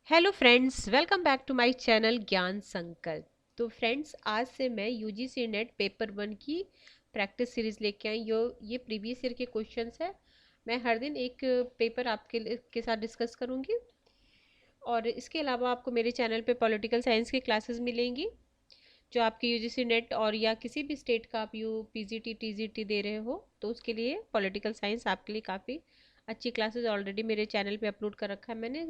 Hello friends, welcome back to my channel Gyan Sankalp. तो friends, आज से मैं यूजीसी नेट पेपर 1 की प्रैक्टिस सीरीज़ लेके आई। ये प्रीवियस ईयर के क्वेश्चंस है। मैं हर दिन एक पेपर के साथ डिस्कस करूंगी और इसके अलावा आपको मेरे चैनल पे पॉलिटिकल साइंस की क्लासेस मिलेंगी जो आपकी यूजीसी नेट और या किसी भी स्टेट का आप पीजीटी टीजीटी दे रहे हो तो उसके लिए पॉलिटिकल साइंस आपके लिए काफ़ी अच्छी क्लासेस ऑलरेडी मेरे चैनल पे अपलोड कर रखा है मैंने।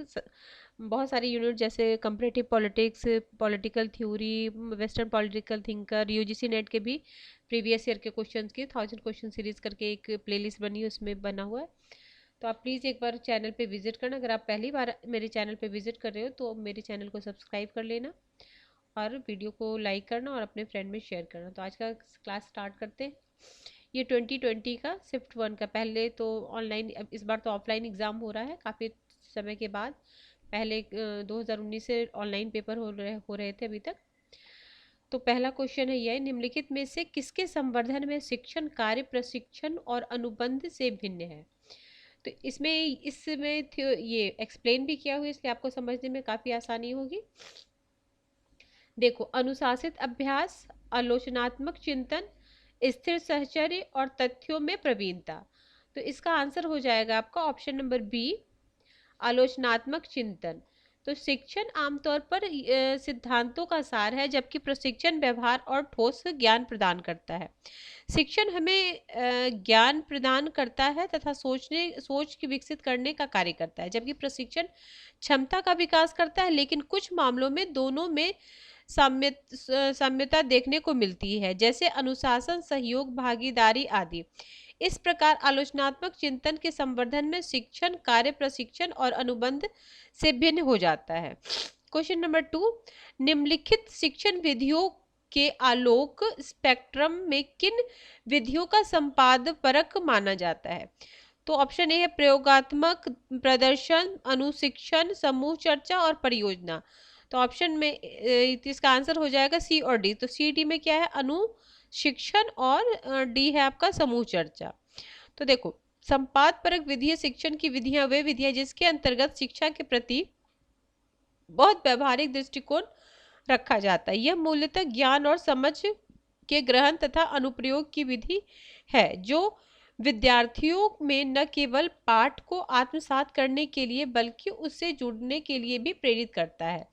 बहुत सारी यूनिट जैसे comparative politics, political theory, western political thinker, UGC net के भी प्रीवियस ईयर के क्वेश्चंस की 1000 क्वेश्चन सीरीज करके एक प्लेलिस्ट बनी है, उसमें बना हुआ है। तो आप प्लीज़ एक बार चैनल पे विजिट करना। अगर आप पहली बार मेरे चैनल पे विजिट कर रहे हो तो मेरे चैनल को सब्सक्राइब कर लेना और वीडियो को लाइक करना और अपने फ्रेंड में शेयर करना। तो आज का क्लास स्टार्ट करते हैं। ये 2020 का शिफ्ट 1 का, पहले तो ऑनलाइन, इस बार तो ऑफलाइन एग्ज़ाम हो रहा है काफ़ी समय के बाद। पहले 2019 से ऑनलाइन पेपर हो रहे थे अभी तक। तो पहला क्वेश्चन है यह, निम्नलिखित में से किसके संवर्धन में शिक्षण कार्य प्रशिक्षण और अनुबंध से भिन्न है? तो इसमें ये एक्सप्लेन भी किया हुआ है, इसलिए आपको समझने में काफ़ी आसानी होगी। देखो, अनुशासित अभ्यास, आलोचनात्मक चिंतन, स्थिर सहचर्य और तथ्यों में प्रवीणता। तो इसका आंसर हो जाएगा आपका ऑप्शन नंबर बी, आलोचनात्मक चिंतन। तो शिक्षण आमतौर पर सिद्धांतों का सार है, जबकि प्रशिक्षण व्यवहार और ठोस ज्ञान प्रदान करता है। शिक्षण हमें ज्ञान प्रदान करता है तथा सोच की विकसित करने का कार्य करता है, जबकि प्रशिक्षण क्षमता का विकास करता है। लेकिन कुछ मामलों में दोनों में साम्यता देखने को मिलती है, जैसे अनुशासन, सहयोग, भागीदारी आदि। इस प्रकार आलोचनात्मक चिंतन के संवर्धन में शिक्षण कार्य प्रशिक्षण और अनुबंध से भिन्न हो जाता है। क्वेश्चन नंबर 2, निम्नलिखित शिक्षण विधियों के आलोक स्पेक्ट्रम में किन विधियों का संपादपरक माना जाता है? तो ऑप्शन ए है प्रयोगात्मक, प्रदर्शन, अनुशिक्षण, समूह चर्चा और परियोजना। तो ऑप्शन में इसका आंसर हो जाएगा सी और डी। तो सी डी में क्या है? अनुशिक्षण, और डी है आपका समूह चर्चा। तो देखो, संपाद परक विधि शिक्षण की विधियां वे विधियां जिसके अंतर्गत शिक्षा के प्रति बहुत व्यवहारिक दृष्टिकोण रखा जाता है। यह मूलतः ज्ञान और समझ के ग्रहण तथा अनुप्रयोग की विधि है, जो विद्यार्थियों में न केवल पाठ को आत्मसात करने के लिए बल्कि उससे जुड़ने के लिए भी प्रेरित करता है।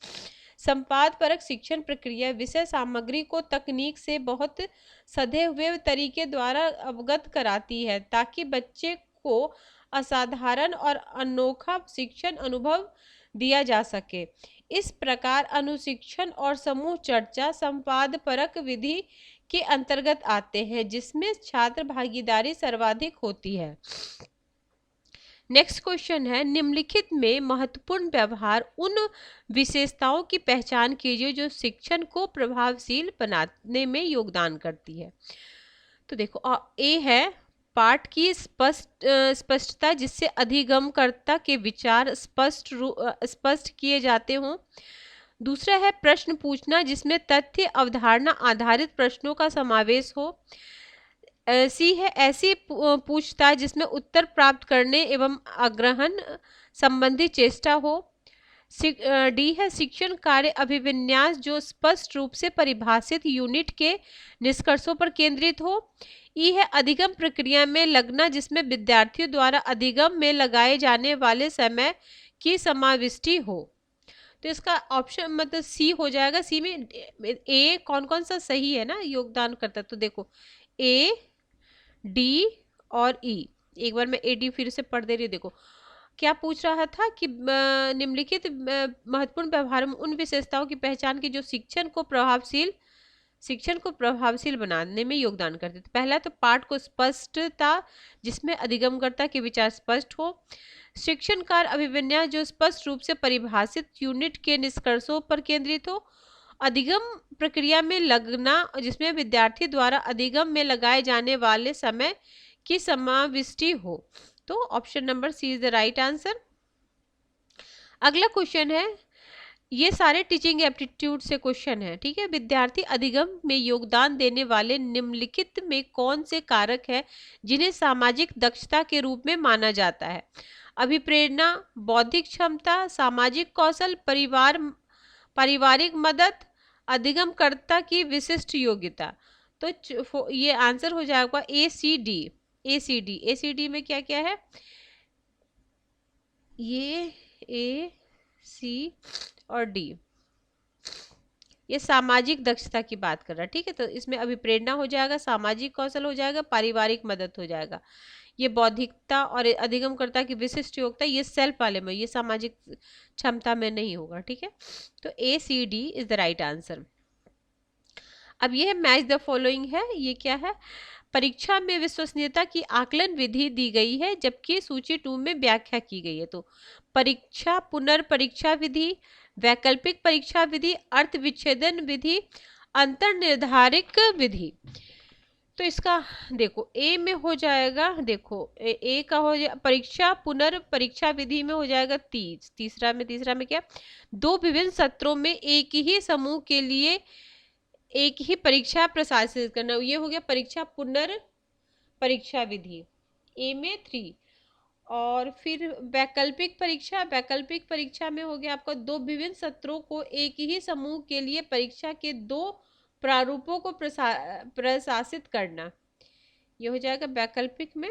संपाद परक शिक्षण प्रक्रिया विषय सामग्री को तकनीक से बहुत सधे हुए तरीके द्वारा अवगत कराती है, ताकि बच्चे को असाधारण और अनोखा शिक्षण अनुभव दिया जा सके। इस प्रकार अनुशिक्षण और समूह चर्चा संपाद परक विधि के अंतर्गत आते हैं, जिसमें छात्र भागीदारी सर्वाधिक होती है। नेक्स्ट क्वेश्चन है, निम्नलिखित में महत्वपूर्ण व्यवहार उन विशेषताओं की पहचान कीजिए जो शिक्षण को प्रभावशील बनाने में योगदान करती है। तो देखो, ए है पाठ की स्पष्टता, जिससे अधिगमकर्ता के विचार स्पष्ट किए जाते हों। दूसरा है प्रश्न पूछना, जिसमें तथ्य अवधारणा आधारित प्रश्नों का समावेश हो। सी है ऐसी पूछताछ जिसमें उत्तर प्राप्त करने एवं आग्रहण संबंधी चेष्टा हो। डी है शिक्षण कार्य अभिविन्यास, जो स्पष्ट रूप से परिभाषित यूनिट के निष्कर्षों पर केंद्रित हो। ई है अधिगम प्रक्रिया में लगना, जिसमें विद्यार्थियों द्वारा अधिगम में लगाए जाने वाले समय की समाविष्टि हो। तो इसका ऑप्शन मतलब सी हो जाएगा। सी में ए कौन कौन सा सही है ना, योगदान करता। तो देखो, ए, डी और ई। एक बार मैं ए डी फिर से पढ़ दे रही हूँ। देखो, क्या पूछ रहा था कि निम्नलिखित महत्वपूर्ण व्यवहार में उन विशेषताओं की पहचान की जो शिक्षण को प्रभावशील बनाने में योगदान करते थे। पहला तो पाठ को स्पष्टता, जिसमें अधिगमकर्ता के विचार स्पष्ट हो। शिक्षण कार्य अभिविन्यास, जो स्पष्ट रूप से परिभाषित यूनिट के निष्कर्षों पर केंद्रित हो। अधिगम प्रक्रिया में लगना, जिसमें विद्यार्थी द्वारा अधिगम में लगाए जाने वाले समय की समाविष्टि हो। तो option number C is the right answer. अगला क्वेश्चन है, ये सारे टीचिंग एप्टीट्यूड से क्वेश्चन है, ठीक है। विद्यार्थी अधिगम में योगदान देने वाले निम्नलिखित में कौन से कारक है जिन्हें सामाजिक दक्षता के रूप में माना जाता है? अभिप्रेरणा, बौद्धिक क्षमता, सामाजिक कौशल, पारिवारिक मदद, अधिगमकर्ता की विशिष्ट योग्यता। तो ये आंसर हो जाएगा ACD। ACD में क्या क्या है, ये A, C और D, ये सामाजिक दक्षता की बात कर रहा है। ठीक है, तो इसमें अभिप्रेरणा हो जाएगा, सामाजिक कौशल हो जाएगा, पारिवारिक मदद हो जाएगा, ये बौद्धिकता और अधिगमकर्ता की विशिष्ट योग्यता, ये सेल्फ वाले में, ये सामाजिक क्षमता में नहीं होगा। ठीक है, तो ACD is the right answer. अब ये मैच द फॉलोइंग है, ये क्या है, परीक्षा में विश्वसनीयता की आकलन विधि दी गई है जबकि सूची 2 में व्याख्या की गई है। तो परीक्षा, पुनर्परीक्षा विधि, वैकल्पिक परीक्षा विधि, अर्थ विच्छेदन विधि, अंतर्निर्धारित विधि। तो इसका देखो ए में हो जाएगा, देखो ए का हो जाए परीक्षा पुनर्परीक्षा विधि में हो जाएगा तीसरा में क्या, दो विभिन्न सत्रों में एक ही समूह के लिए एक ही परीक्षा प्रशासित करना, ये हो गया परीक्षा पुनर्परीक्षा विधि ए में 3। और फिर वैकल्पिक परीक्षा में हो गया आपका दो विभिन्न सत्रों को एक ही समूह के लिए परीक्षा के दो प्रारूपों को प्रशासित करना, ये हो जाएगा वैकल्पिक में।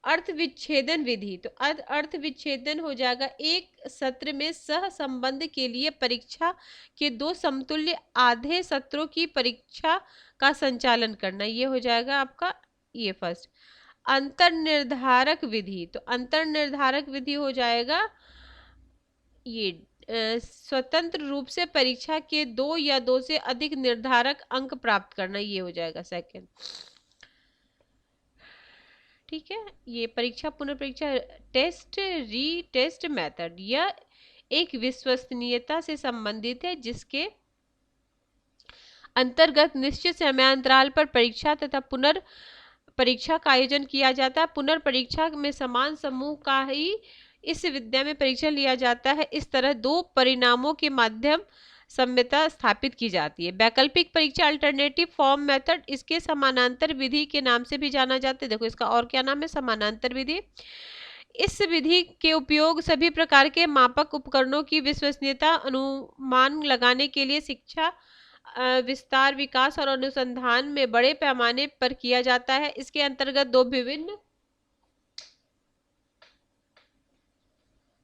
अर्थ विच्छेदन विधि, तो अर्थ विच्छेदन हो जाएगा एक सत्र में सह संबंध के लिए परीक्षा के दो समतुल्य आधे सत्रों की परीक्षा का संचालन करना, ये हो जाएगा आपका ये फर्स्ट। अंतर्निर्धारक विधि, तो अंतर्निर्धारक विधि हो जाएगा ये स्वतंत्र रूप से परीक्षा के दो या दो से अधिक निर्धारक अंक प्राप्त करना, ये हो जाएगा सेकंड। ठीक है, ये परीक्षा पुनर्परीक्षा टेस्ट रीटेस्ट मेथड, यह एक विश्वसनीयता से संबंधित है जिसके अंतर्गत निश्चित समयांतराल पर परीक्षा तथा पुनर्परीक्षा का आयोजन किया जाता है। पुनर्परीक्षा में समान समूह का ही इस विद्या में परीक्षा लिया जाता है। इस तरह दो परिणामों के माध्यम सम्यता स्थापित की जाती है। वैकल्पिक परीक्षा अल्टरनेटिव फॉर्म मेथड, इसके समानांतर विधि के नाम से भी जाना जाता है। देखो इसका और क्या नाम है, समानांतर विधि। इस विधि के उपयोग सभी प्रकार के मापक उपकरणों की विश्वसनीयता अनुमान लगाने के लिए शिक्षा विस्तार, विकास और अनुसंधान में बड़े पैमाने पर किया जाता है। इसके अंतर्गत दो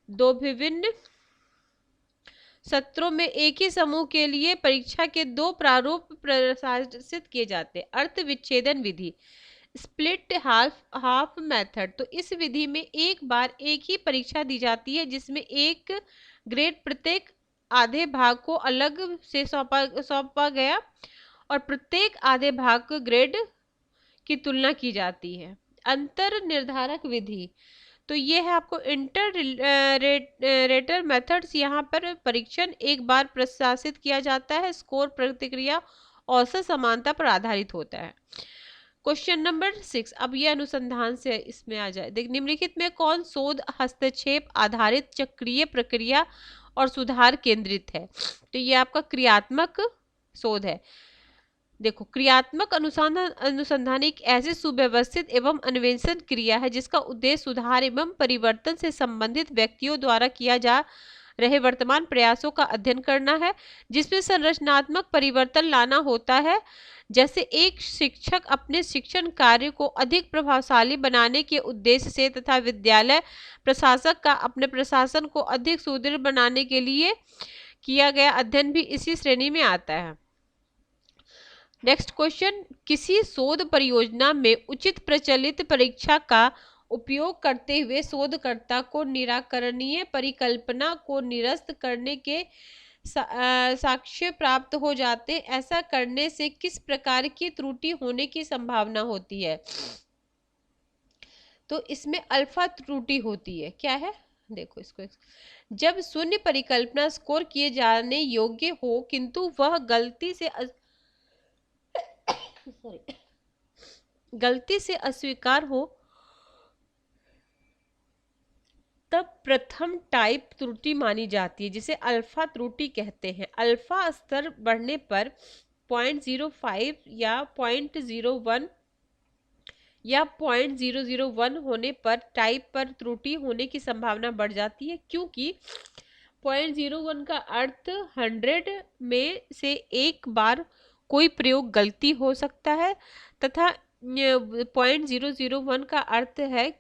विभिन्न सत्रों में एक ही समूह के लिए परीक्षा के दो प्रारूप प्रशासित किए जाते हैं। अर्थ विच्छेदन विधि, स्प्लिट हाफ मेथड, तो इस विधि में एक बार एक ही परीक्षा दी जाती है जिसमें एक ग्रेड प्रत्येक आधे भाग को अलग से सौंपा गया और प्रत्येक आधे भाग को ग्रेड की तुलना की जाती है। अंतर निर्धारक विधि, तो ये है आपको इंटर-रेटर मेथड्स, यहाँ पर परीक्षण एक बार प्रशासित किया जाता है, स्कोर प्रतिक्रिया औसत समानता पर आधारित होता है। क्वेश्चन नंबर 6, अब ये अनुसंधान से इसमें आ जाए। देख, निम्नलिखित में कौन शोध हस्तक्षेप आधारित चक्रीय प्रक्रिया और सुधार केंद्रित है, तो ये आपका क्रियात्मक शोध है। देखो, क्रियात्मक अनुसंधान एक ऐसी सुव्यवस्थित एवं अन्वेषण क्रिया है जिसका उद्देश्य सुधार एवं परिवर्तन से संबंधित व्यक्तियों द्वारा किया जा रहे वर्तमान प्रयासों का अध्ययन करना है, जिसमें संरचनात्मक परिवर्तन लाना होता है। जैसे एक शिक्षक अपने शिक्षण कार्य को अधिक प्रभावशाली बनाने के उद्देश्य से तथा विद्यालय प्रशासक का अपने प्रशासन को अधिक सुदृढ़ बनाने के लिए किया गया अध्ययन भी इसी श्रेणी में आता है। नेक्स्ट क्वेश्चन, किसी शोध परियोजना में उचित प्रचलित परीक्षा का उपयोग करते हुए शोधकर्ता को निराकरणीय परिकल्पना को निरस्त करने के साक्ष्य प्राप्त हो जाते हैं। ऐसा करने से किस प्रकार की त्रुटि होने की संभावना होती है, तो इसमें अल्फा त्रुटि होती है। क्या है, देखो इसको, जब शून्य परिकल्पना स्कोर किए जाने योग्य हो किंतु वह गलती से अस्वीकार हो, तब प्रथम टाइप त्रुटि मानी जाती है जिसे अल्फा त्रुटि कहते हैं। अल्फा स्तर बढ़ने पर 0.05 या 0.01 या 0.001 होने पर टाइप पर त्रुटि होने की संभावना बढ़ जाती है, क्योंकि 0.01 का अर्थ 100 में से एक बार कोई प्रयोग गलती हो सकता है, तथा 0.001 का अर्थ है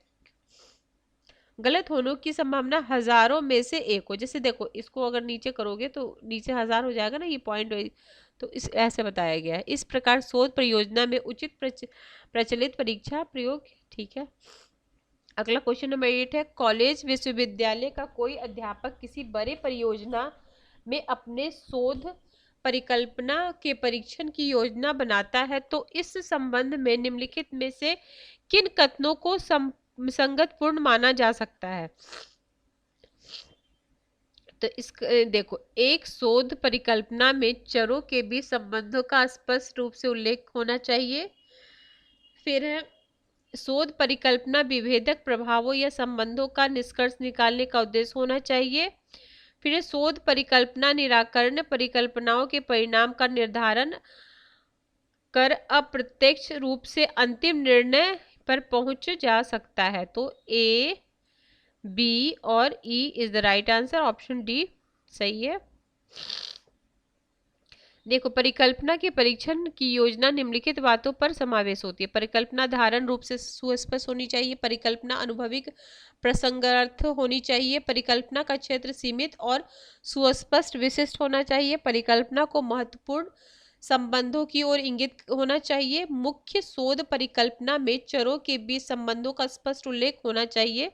गलत होने की संभावना हजारों में से एक हो। जैसे देखो, इसको अगर नीचे करोगे तो नीचे 1000 हो जाएगा ना, ये पॉइंट, तो इस ऐसे बताया गया है। इस प्रकार शोध परियोजना में उचित प्रचलित परीक्षा प्रयोग। ठीक है, अगला क्वेश्चन नंबर 8 है, कॉलेज विश्वविद्यालय का कोई अध्यापक किसी बड़े परियोजना में अपने शोध परिकल्पना के परीक्षण की योजना बनाता है, तो इस संबंध में निम्नलिखित में से किन कथनों को संगतपूर्ण माना जा सकता है? तो इस देखो, एक शोध परिकल्पना में चरों के बीच संबंधों का स्पष्ट रूप से उल्लेख होना चाहिए। फिर है, शोध परिकल्पना विभेदक प्रभावों या संबंधों का निष्कर्ष निकालने का उद्देश्य होना चाहिए। फिर शोध परिकल्पना निराकरण परिकल्पनाओं के परिणाम का निर्धारण कर अप्रत्यक्ष रूप से अंतिम निर्णय पर पहुंच जा सकता है। तो ए, बी और E is the right answer, option D सही है। देखो, परिकल्पना के परीक्षण की योजना निम्नलिखित बातों पर समावेश होती है। परिकल्पना धारण रूप से सुस्पष्ट होनी चाहिए। परिकल्पना अनुभविक प्रसंगार्थ होनी चाहिए। परिकल्पना का क्षेत्र सीमित और सुस्पष्ट विशिष्ट होना चाहिए। परिकल्पना को महत्वपूर्ण संबंधों की ओर इंगित होना चाहिए। मुख्य शोध परिकल्पना में चरों के बीच संबंधों का स्पष्ट उल्लेख होना चाहिए।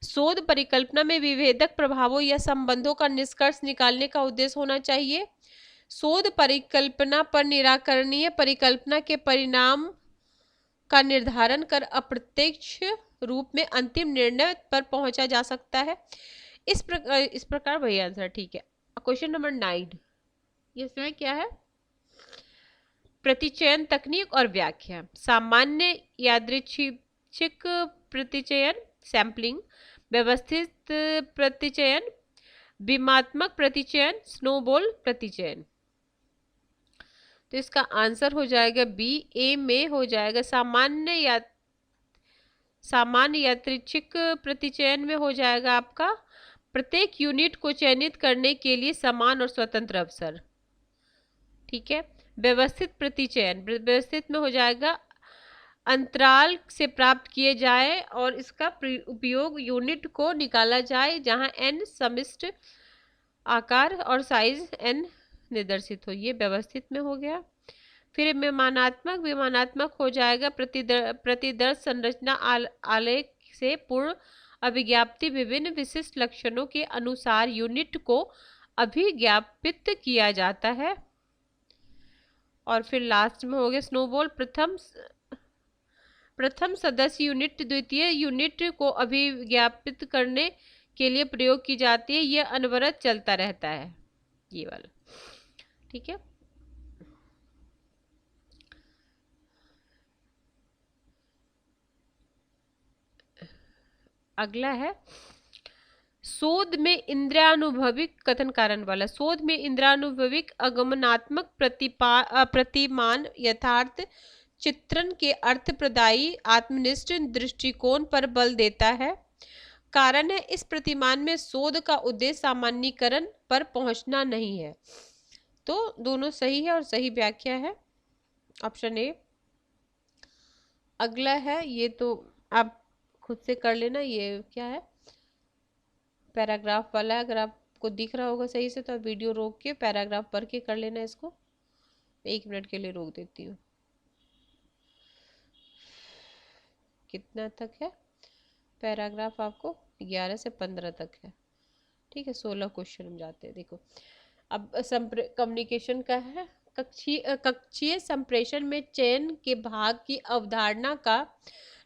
शोध परिकल्पना में विभेदक प्रभावों या संबंधों का निष्कर्ष निकालने का उद्देश्य होना चाहिए। शोध परिकल्पना पर निराकरणीय परिकल्पना के परिणाम का निर्धारण कर अप्रत्यक्ष रूप में अंतिम निर्णय पर पहुंचा जा सकता है। इस प्रकार वही आंसर। ठीक है, क्वेश्चन नंबर 9, इसमें क्या है? प्रतिचयन तकनीक और व्याख्या। सामान्य यादृच्छिक प्रतिचयन सैंपलिंग, व्यवस्थित प्रतिचयन, विमात्मक प्रतिचयन, स्नोबॉल प्रतिचयन। तो इसका आंसर हो जाएगा बी, ए में हो जाएगा सामान्य यादृच्छिक प्रतिचयन में हो जाएगा आपका प्रत्येक यूनिट को चयनित करने के लिए समान और स्वतंत्र अवसर। ठीक है, व्यवस्थित प्रतिचयन, व्यवस्थित में हो जाएगा अंतराल से प्राप्त किए जाए और इसका उपयोग यूनिट को निकाला जाए जहां n समिष्ट आकार और साइज n निर्देशित हो। ये व्यवस्थित में हो गया। फिर विमानात्मक हो जाएगा प्रतिदर्श संरचना आलेख से पूर्ण अभिज्ञाप्ति विभिन्न विशिष्ट लक्षणों के अनुसार यूनिट को अभिज्ञापित किया जाता है। और फिर लास्ट में हो गया स्नोबॉल, प्रथम सदस्य यूनिट द्वितीय यूनिट को अभिज्ञापित करने के लिए प्रयोग की जाती है। यह अनवरत चलता रहता है, ये वाला। ठीक है, अगला है शोध में इंद्रियानुभविक कथन कारण वाला। शोध में इंद्रियानुभविक आगमनात्मक प्रतिमान यथार्थ चित्रण के अर्थप्रदायी आत्मनिष्ठ दृष्टिकोण पर बल देता है। कारण है, इस प्रतिमान में शोध का उद्देश्य सामान्यीकरण पर पहुंचना नहीं है। तो दोनों सही है और सही व्याख्या है, ऑप्शन ए। अगला है, ये तो आप खुद से कर लेना, ये क्या है? पैराग्राफ वाला है। अगर आपको दिख रहा होगा सही से तो आप वीडियो रोक के पैराग्राफ पढ़ के कर लेना। इसको 1 मिनट के लिए रोक देती हूँ। कितना तक है पैराग्राफ? आपको 11 से 15 तक है। ठीक है, 16 क्वेश्चन हम जाते हैं। देखो, अब कम्युनिकेशन का है। कक्षीय संप्रेषण में चयन के भाग की अवधारणा का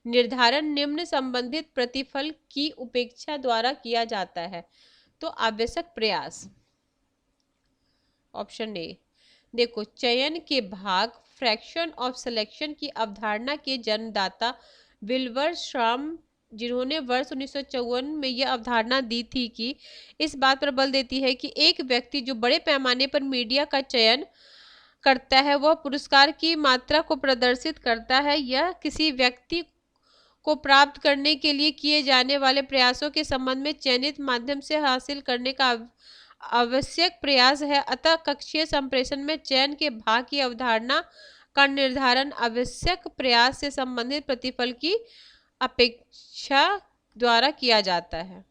निर्धारण निम्न संबंधित प्रतिफल की उपेक्षा द्वारा किया जाता है। तो आवश्यक प्रयास, ऑप्शन ए। देखो, चयन के भाग फ्रैक्शन ऑफ सिलेक्शन की अवधारणा के जन्मदाता विल्बर श्राम, जिन्होंने वर्ष 1954 में यह अवधारणा दी थी, कि इस बात पर बल देती है कि एक व्यक्ति जो बड़े पैमाने पर मीडिया का चयन करता है वह पुरस्कार की मात्रा को प्रदर्शित करता है। यह किसी व्यक्ति को प्राप्त करने के लिए किए जाने वाले प्रयासों के संबंध में चयनित माध्यम से हासिल करने का आवश्यक प्रयास है। अतः कक्षीय संप्रेषण में चयन के भाग की अवधारणा का निर्धारण आवश्यक प्रयास से संबंधित प्रतिफल की अपेक्षा द्वारा किया जाता है।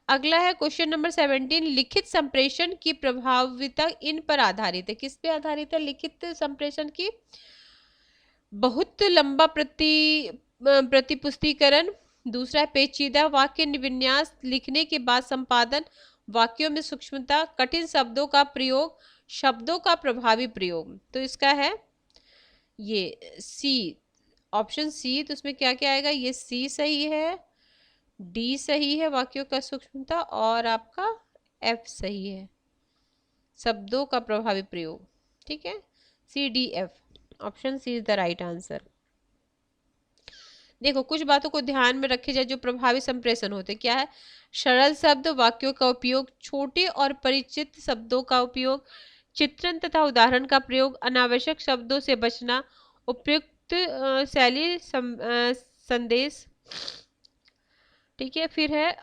अगला है क्वेश्चन नंबर 17। लिखित संप्रेषण की प्रभाविता इन पर आधारित है। किस पे आधारित है लिखित संप्रेषण की? बहुत लंबा प्रतिपुष्टिकरण, दूसरा पेचीदा वाक्य विन्यास, लिखने के बाद संपादन, वाक्यों में सूक्ष्मता, कठिन शब्दों का प्रयोग, शब्दों का प्रभावी प्रयोग। तो इसका है ये सी, ऑप्शन सी। तो उसमें क्या क्या आएगा? ये सी सही है, डी सही है वाक्यों का सूक्ष्मता, और आपका एफ सही है शब्दों का प्रभावी प्रयोग। ठीक है, C D F, option C is the right answer. देखो कुछ बातों को ध्यान में रखे जाए जो प्रभावी संप्रेषण होते क्या है। सरल शब्द वाक्यों का उपयोग, छोटे और परिचित शब्दों का उपयोग, चित्रण तथा उदाहरण का प्रयोग, अनावश्यक शब्दों से बचना, उपयुक्त शैली संदेश। ठीक है, फिर है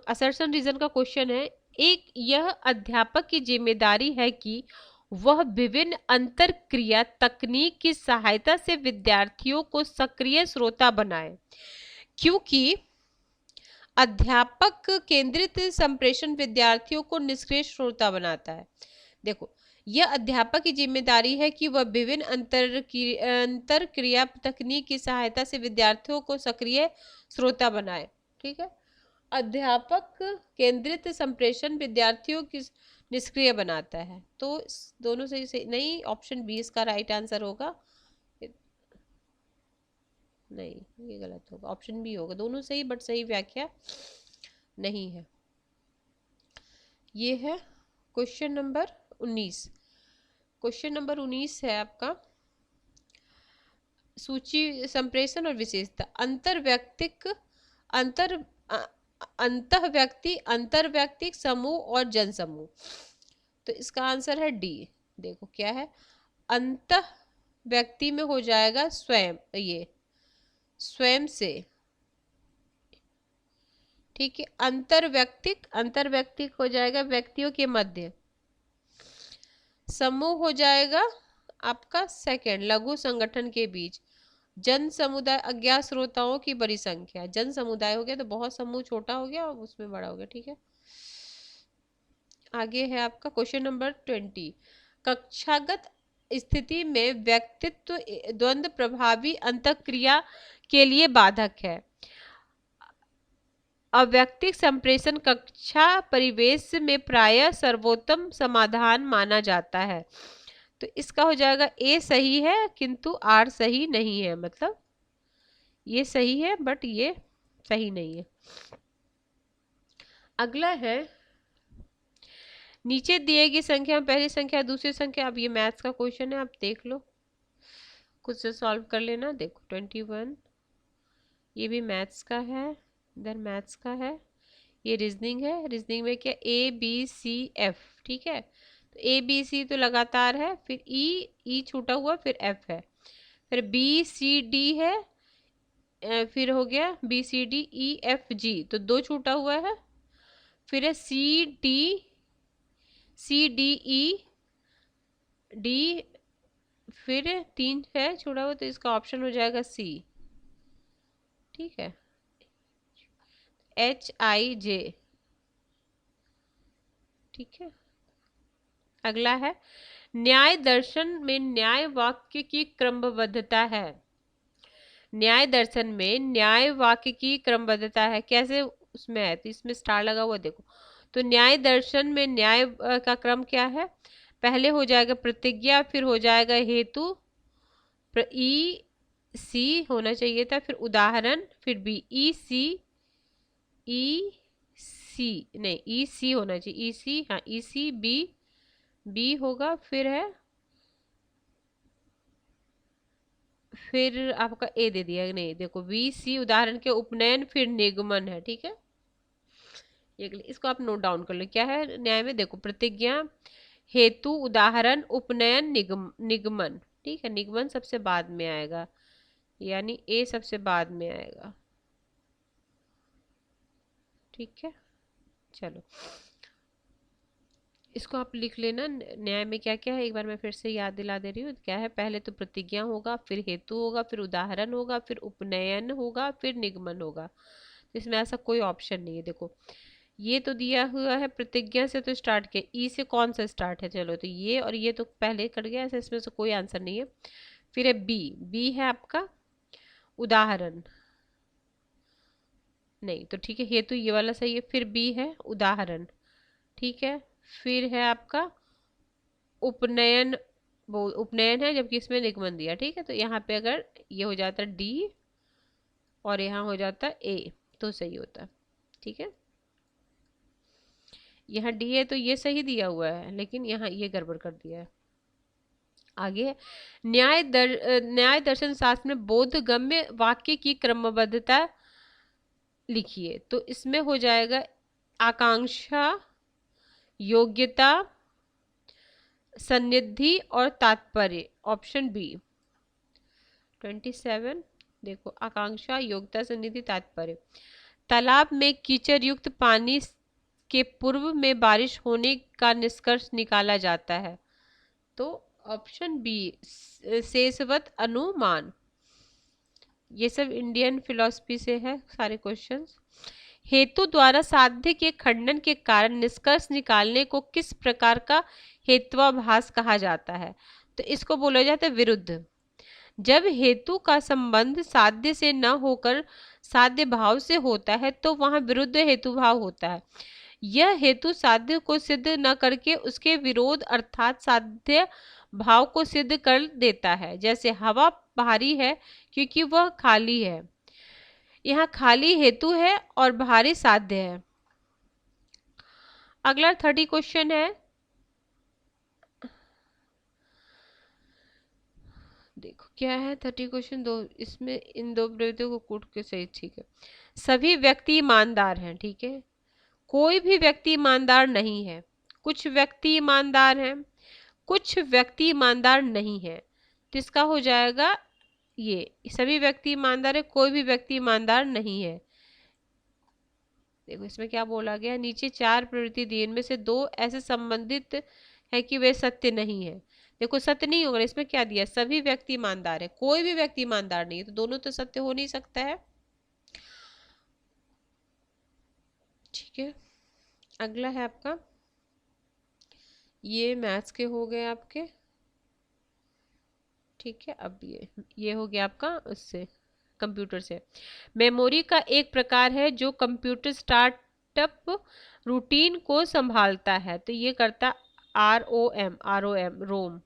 असर्शन रीजन का क्वेश्चन है। एक, यह अध्यापक की जिम्मेदारी है कि वह विभिन्न अंतर क्रिया तकनीक की सहायता से विद्यार्थियों को सक्रिय श्रोता बनाए। क्योंकि अध्यापक केंद्रित संप्रेषण विद्यार्थियों को निष्क्रिय श्रोता बनाता है। देखो, यह अध्यापक की जिम्मेदारी है कि वह विभिन्न अंतर क्रिया तकनीक की सहायता से विद्यार्थियों को सक्रिय श्रोता बनाए। ठीक है, अध्यापक केंद्रित संप्रेषण विद्यार्थियों की निष्क्रिय बनाता है। तो दोनों सही नहीं, ऑप्शन बी इसका राइट आंसर होगा। नहीं, ये गलत होगा, ऑप्शन बी होगा। दोनों सही बट सही व्याख्या नहीं है। ये है क्वेश्चन नंबर 19। क्वेश्चन नंबर 19 है आपका सूची संप्रेषण और विशेषता। अंतर्व्यक्तिक समूह और जनसमूह। तो इसका आंसर है डी। देखो क्या है, अंत व्यक्ति में हो जाएगा स्वयं, ये स्वयं से। ठीक है, अंतर्व्यक्तिक हो जाएगा व्यक्तियों के मध्य। समूह हो जाएगा आपका सेकंड, लघु संगठन के बीच। जन समुदाय, अज्ञात श्रोताओं की बड़ी संख्या। जन समुदाय हो गया तो बहुत समूह छोटा हो गया और उसमें बड़ा हो गया। ठीक है, आगे है आपका क्वेश्चन नंबर 20। कक्षागत स्थिति में व्यक्तित्व द्वंद्व प्रभावी अंतःक्रिया के लिए बाधक है। अव्यक्तिक संप्रेषण कक्षा परिवेश में प्रायः सर्वोत्तम समाधान माना जाता है। तो इसका हो जाएगा ए सही है किंतु आर सही नहीं है। मतलब ये सही है बट ये सही नहीं है। अगला है, नीचे दिए गई संख्या में पहली संख्या दूसरी संख्या। अब ये मैथ्स का क्वेश्चन है, आप देख लो, खुद से सॉल्व कर लेना। देखो 21, ये भी मैथ्स का है, इधर मैथ्स का है, ये रीजनिंग है। रीजनिंग में क्या, ए बी सी एफ। ठीक है, तो ए बी सी तो लगातार है, फिर ई छूटा हुआ, फिर एफ है, फिर बी सी डी है, फिर हो गया B C D E F G, तो दो छूटा हुआ है, फिर है सी डी ई डी, फिर 3 है छूटा हुआ, तो इसका ऑप्शन हो जाएगा सी। ठीक है, एच आई जे। ठीक है, अगला है, न्याय दर्शन में न्याय वाक्य की क्रमबद्धता है। न्याय दर्शन में न्याय वाक्य की क्रमबद्धता है, कैसे उसमें है, तो इसमें स्टार लगा हुआ देखो। तो न्याय दर्शन में न्याय का क्रम क्या है, पहले हो जाएगा प्रतिज्ञा, फिर हो जाएगा हेतु, ई सी होना चाहिए था, फिर उदाहरण, फिर बी ई सी नहीं ई सी होना चाहिए, ई सी, हाँ ई सी बी होगा, फिर है, फिर आपका ए दे दिया। नहीं देखो, बी सी उदाहरण के उपनयन, फिर निगमन है। ठीक है, इसको आप नोट डाउन कर लो क्या है न्याय में। देखो प्रतिज्ञा, हेतु, उदाहरण, उपनयन, निगमन। ठीक है, निगमन सबसे बाद में आएगा, यानी ए सबसे बाद में आएगा। ठीक है, चलो इसको आप लिख लेना। न्याय में क्या क्या है एक बार मैं फिर से याद दिला दे रही हूँ। क्या है, पहले तो प्रतिज्ञा होगा, फिर हेतु होगा, फिर उदाहरण होगा, फिर उपनयन होगा, फिर निगमन होगा। इसमें ऐसा कोई ऑप्शन नहीं है। देखो ये तो दिया हुआ है, प्रतिज्ञा से तो स्टार्ट किया, ई से कौन सा स्टार्ट है, चलो तो ये और ये तो पहले कट गया, ऐसा इसमें से कोई आंसर नहीं है। फिर है बी, बी है आपका उदाहरण, नहीं तो ठीक है, हेतु ये वाला सही है। फिर बी है उदाहरण, ठीक है। फिर है आपका उपनयन, वो उपनयन है, जबकि इसमें निगमन दिया। ठीक है, तो यहाँ पे अगर ये हो जाता डी और यहाँ हो जाता ए तो सही होता। ठीक है, यहाँ डी है तो ये सही दिया हुआ है, लेकिन यहाँ ये गड़बड़ कर दिया है। आगे न्याय दर्शन शास्त्र में बोधगम्य वाक्य की क्रमबद्धता लिखिए। तो इसमें हो जाएगा आकांक्षा, योग्यता, सन्निधि और तात्पर्य, ऑप्शन बी 27। देखो आकांक्षा, योग्यता, सन्निधि, तात्पर्य। तालाब में कीचड़ युक्त पानी के पूर्व में बारिश होने का निष्कर्ष निकाला जाता है। तो ऑप्शन बी शेषवत अनुमान। ये सब इंडियन फिलॉसफी से है सारे क्वेश्चंस। हेतु द्वारा साध्य के खंडन के कारण निष्कर्ष निकालने को किस प्रकार का हेत्वाभास कहा जाता है? तो इसको बोला जाता है विरुद्ध। जब हेतु का संबंध साध्य से न होकर साध्य भाव से होता है तो वहां विरुद्ध हेतु भाव होता है। यह हेतु साध्य को सिद्ध न करके उसके विरोध अर्थात साध्य भाव को सिद्ध कर देता है। जैसे हवा भारी है क्योंकि वह खाली है, यहाँ खाली हेतु है और भारी साध्य है। अगला 30 क्वेश्चन है, देखो क्या है 30 क्वेश्चन। दो इसमें इन दो प्रवृत्तियों को कूट के सही, ठीक है। सभी व्यक्ति ईमानदार हैं, ठीक है। कोई भी व्यक्ति ईमानदार नहीं है। कुछ व्यक्ति ईमानदार हैं, कुछ व्यक्ति ईमानदार नहीं है। तो इसका हो जाएगा ये, सभी व्यक्ति ईमानदार है, कोई भी व्यक्ति ईमानदार नहीं है। देखो इसमें क्या बोला गया, नीचे 4 प्रवृत्ति दी, इनमें से 2 ऐसे संबंधित है कि वे सत्य नहीं है। देखो सत्य नहीं होगा, इसमें क्या दिया, सभी व्यक्ति ईमानदार है, कोई भी व्यक्ति ईमानदार नहीं है, तो दोनों तो सत्य हो नहीं सकता है। ठीक है, अगला है आपका, ये मैथ्स के हो गए आपके। ठीक है, अब ये हो गया आपका उससे कंप्यूटर से। मेमोरी का एक प्रकार है जो कंप्यूटर स्टार्टअप रूटीन को संभालता है। तो ये करता ROM रोम।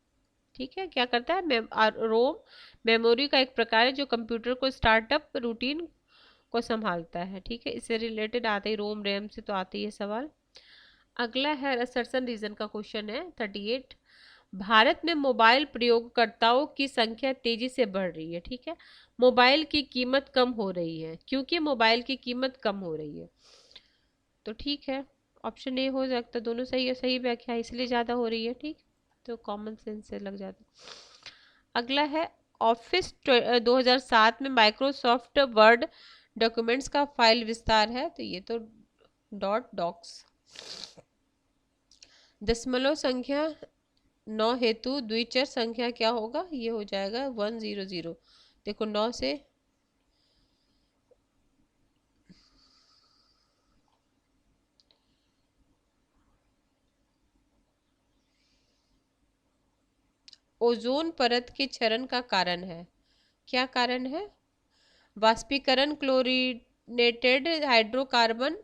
ठीक है, क्या करता है, रोम मेमोरी का एक प्रकार है जो कंप्यूटर को स्टार्टअप रूटीन को संभालता है। ठीक है, इससे रिलेटेड आते ही रोम रैम से तो आते ही है सवाल। अगला है असर्शन रीजन का क्वेश्चन है 38। भारत में मोबाइल प्रयोगकर्ताओं की संख्या तेजी से बढ़ रही है। ठीक है, मोबाइल की कीमत कम हो रही है, क्योंकि मोबाइल की कीमत कम हो रही है। तो ठीक है, ऑप्शन ए हो सकता, दोनों सही है, सही व्याख्या इसलिए ज़्यादा हो रही है। ठीक, तो कॉमन सेंस से लग जाता। अगला है ऑफिस 2007 में माइक्रोसॉफ्ट वर्ड डॉक्यूमेंट्स का फाइल विस्तार है। तो ये तो .docs। दशमलव संख्या 9 हेतु द्विचर संख्या क्या होगा, ये हो जाएगा 100। देखो 9 से ओजोन परत के क्षरण का कारण है। क्या कारण है, वाष्पीकरण, क्लोरीनेटेड हाइड्रोकार्बन,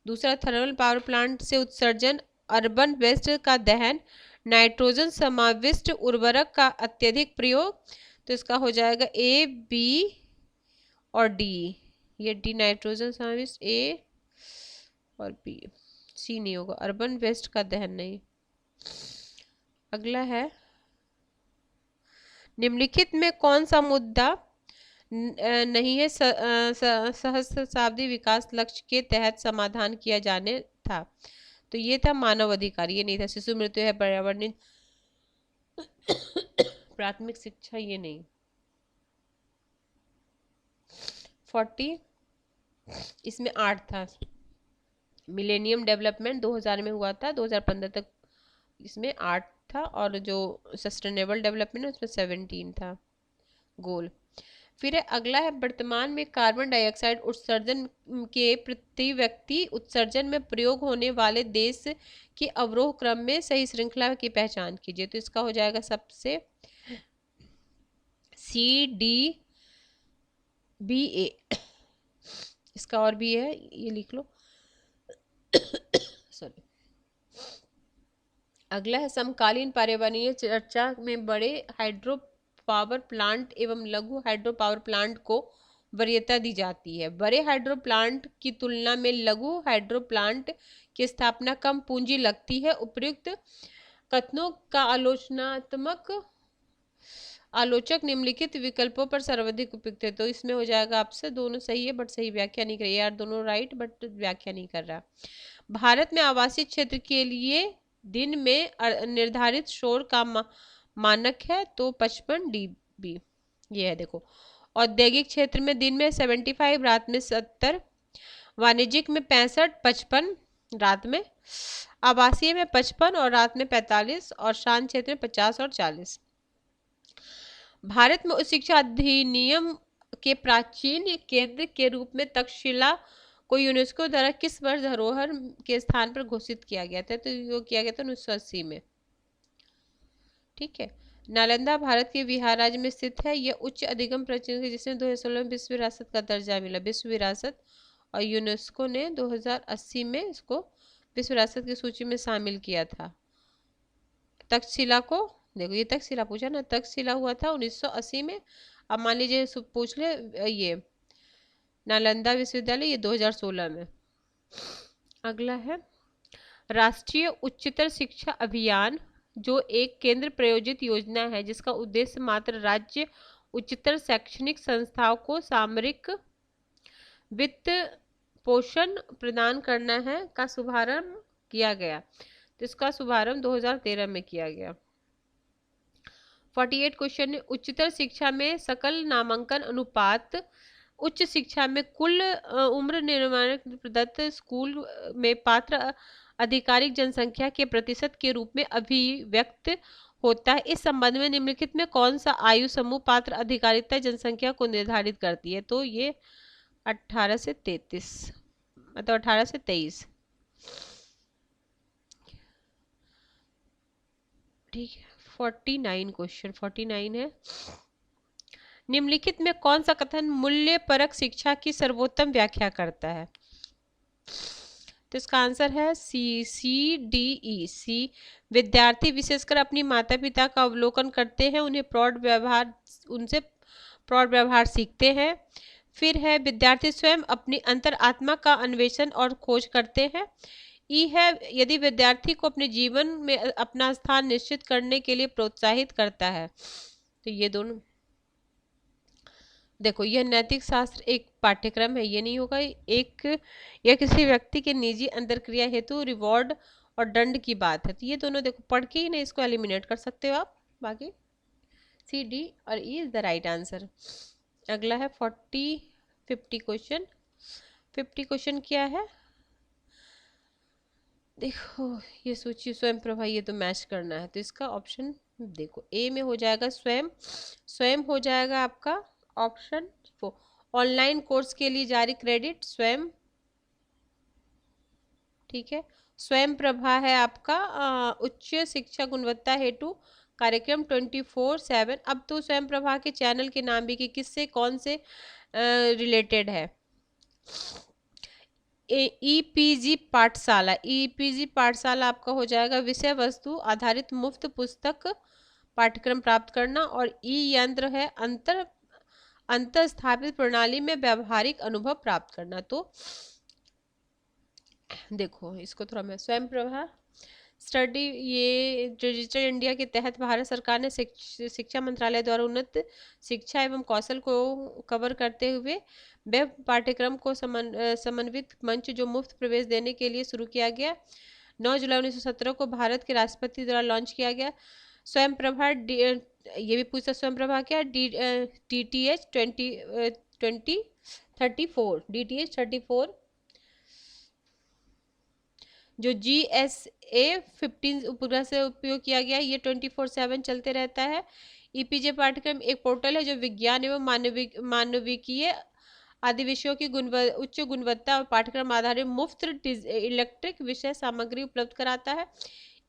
दूसरा थर्मल पावर प्लांट से उत्सर्जन, अर्बन वेस्ट का दहन, नाइट्रोजन समाविष्ट उर्वरक का अत्यधिक प्रयोग। तो इसका हो जाएगा A, B और D। ये डी नाइट्रोजन समाविष्ट A और B, C नहीं होगा, अर्बन वेस्ट का दहन नहीं। अगला है, निम्नलिखित में कौन सा मुद्दा नहीं है सहस्त्राब्दी विकास लक्ष्य के तहत समाधान किया जाने था। तो ये था मानव अधिकार, ये नहीं था। शिशु मृत्यु है, पर्यावरण प्राथमिक शिक्षा, ये नहीं। 40, इसमें 8 था। मिलेनियम डेवलपमेंट 2000 में हुआ था, 2015 तक, इसमें 8 था। और जो सस्टेनेबल डेवलपमेंट है उसमें 17 था गोल। फिर है अगला है, वर्तमान में कार्बन डाइऑक्साइड उत्सर्जन के प्रति व्यक्ति उत्सर्जन में प्रयोग होने वाले देश के अवरोह क्रम में सही श्रृंखला की पहचान कीजिए। तो इसका हो जाएगा सबसे CDBA। इसका और भी है, ये लिख लो। सॉरी। अगला है, समकालीन पर्यावरणीय चर्चा में बड़े हाइड्रो पावर प्लांट एवं लघु हाइड्रो पावर प्लांट को वरीयता दी जाती है। बड़े हाइड्रो प्लांट की तुलना में लघु हाइड्रो प्लांट की स्थापना कम पूंजी लगती है। उपर्युक्त कथनों का आलोचक निम्नलिखित विकल्पों पर सर्वाधिक उपयुक्त है। तो इसमें हो जाएगा आपसे, दोनों सही है बट सही व्याख्या नहीं कर रही यार, दोनों राइट बट व्याख्या नहीं कर रहा। भारत में आवासीय क्षेत्र के लिए दिन में निर्धारित शोर का मानक है तो 55 dB, ये है देखो। औद्योगिक क्षेत्र में दिन में 75, रात में 70, वाणिज्यिक में 65, 55 रात में, आवासीय में 55 और रात में 45, और शांत क्षेत्र में 50 और 40। भारत में उच्च शिक्षा अधिनियम के प्राचीन केंद्र के रूप में तक्षशिला को यूनेस्को द्वारा किस वर्ष धरोहर के स्थान पर घोषित किया गया था? तो ये किया गया था 1980 में। ठीक है। नालंदा भारत के बिहार राज्य में स्थित है। यह उच्च अधिगम प्राचीन है जिसने 2016 में विश्व विरासत का दर्जा मिला, विश्व विरासत, और यूनेस्को ने 2080 में इसको विश्व विरासत की सूची में शामिल किया था। तक्षशिला को देखो, ये तक्षशिला पूछा ना, तक्षशिला हुआ था 1980 में। अब मान लीजिए पूछ ले ये नालंदा विश्वविद्यालय, ये 2016 में। अगला है, राष्ट्रीय उच्चतर शिक्षा अभियान जो एक केंद्र प्रायोजित योजना है जिसका उद्देश्य मात्र राज्य उच्चतर शैक्षणिक संस्थाओं को सामरिक वित्त पोषण प्रदान करना है, का शुभारंभ किया गया। तो इसका शुभारंभ 2013 में किया गया। 48 क्वेश्चन, उच्चतर शिक्षा में सकल नामांकन अनुपात उच्च शिक्षा में कुल उम्र निर्माण प्रदत्त स्कूल में पात्र आधिकारिक जनसंख्या के प्रतिशत के रूप में अभिव्यक्त होता है। इस संबंध में निम्नलिखित में कौन सा आयु समूह पात्र आधिकारिकता जनसंख्या को निर्धारित करती है? तो ये 18 से 33, मतलब 18 से 23। ठीक है। 49 क्वेश्चन, 49 है, निम्नलिखित में कौन सा कथन मूल्य परक शिक्षा की सर्वोत्तम व्याख्या करता है? तो इसका आंसर है CDE। सी, विद्यार्थी विशेषकर अपनी माता पिता का अवलोकन करते हैं, उनसे प्रौढ़ व्यवहार सीखते हैं। फिर है, विद्यार्थी स्वयं अपनी अंतर आत्मा का अन्वेषण और खोज करते हैं। ई है, यदि विद्यार्थी को अपने जीवन में अपना स्थान निश्चित करने के लिए प्रोत्साहित करता है। तो ये दोनों देखो, यह नैतिक शास्त्र एक पाठ्यक्रम है, ये नहीं होगा। एक, यह किसी व्यक्ति के निजी अंतरक्रिया हेतु रिवॉर्ड और दंड की बात है। तो ये दोनों देखो, पढ़ के ही नहीं इसको एलिमिनेट कर सकते हो आप। बाकी CD और E is the right answer. अगला है 50 क्वेश्चन। 50 क्वेश्चन क्या है? देखो, ये सूची स्वयं प्रभा, ये तो मैच करना है। तो इसका ऑप्शन देखो, ए में हो जाएगा स्वयं, स्वयं हो जाएगा आपका ऑप्शन 4। ऑनलाइन कोर्स के लिए जारी क्रेडिट स्वयं। ठीक है। स्वयं प्रभा है आपका उच्च शिक्षा गुणवत्ता हेतु कार्यक्रम 24/7। अब तो स्वयं प्रभा के चैनल के नाम भी कि किससे कौन से रिलेटेड है। EPG पाठशाला, EPG पाठशाला आपका हो जाएगा विषय वस्तु आधारित मुफ्त पुस्तक पाठ्यक्रम प्राप्त करना। और ई यंत्र है अंतर स्थापित प्रणाली में व्यावहारिक अनुभव प्राप्त करना। तो देखो, इसको थोड़ा मैं, स्वयं प्रभा स्टडी, ये डिजिटल इंडिया के तहत भारत सरकार ने शिक्षा मंत्रालय द्वारा उन्नत शिक्षा एवं कौशल को कवर करते हुए वेब पाठ्यक्रम को समन्वित मंच जो मुफ्त प्रवेश देने के लिए शुरू किया गया। 9 जुलाई 1917 को भारत के राष्ट्रपति द्वारा लॉन्च किया गया। स्वयं प्रभा ये भी पूछता स्वयं प्रभा क्या, DTH 2034, DTH 34। जो GSA-15 उपग्रह से उपयोग किया गया, ये 24/7 चलते रहता है। EPJ पाठ्यक्रम एक पोर्टल है जो विज्ञान एवं मानविकीय आदि विषयों की उच्च गुणवत्ता और पाठ्यक्रम आधारित मुफ्त इलेक्ट्रिक विषय सामग्री उपलब्ध कराता है।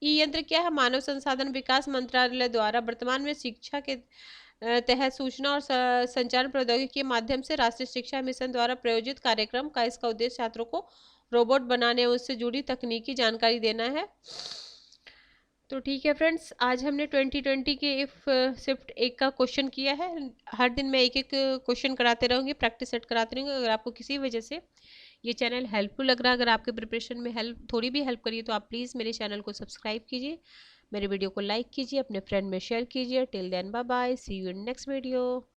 ई यंत्र क्या है? मानव संसाधन विकास मंत्रालय द्वारा वर्तमान में शिक्षा के तहत सूचना और संचार प्रौद्योगिकी के माध्यम से राष्ट्रीय शिक्षा मिशन द्वारा प्रायोजित कार्यक्रम का इसका उद्देश्य छात्रों को रोबोट बनाने और उससे जुड़ी तकनीकी जानकारी देना है। तो ठीक है फ्रेंड्स, आज हमने 2020 के इफ शिफ्ट 1 का क्वेश्चन किया है। हर दिन मैं एक एक क्वेश्चन कराते रहूँगी, प्रैक्टिस सेट कराते रहूँगी। अगर आपको किसी वजह से ये चैनल हेल्पफुल लग रहा है, अगर आपके प्रिपरेशन में थोड़ी भी हेल्प करिए, तो आप प्लीज़ मेरे चैनल को सब्सक्राइब कीजिए, मेरे वीडियो को लाइक कीजिए, अपने फ्रेंड में शेयर कीजिए। Till then bye bye, see you in next video.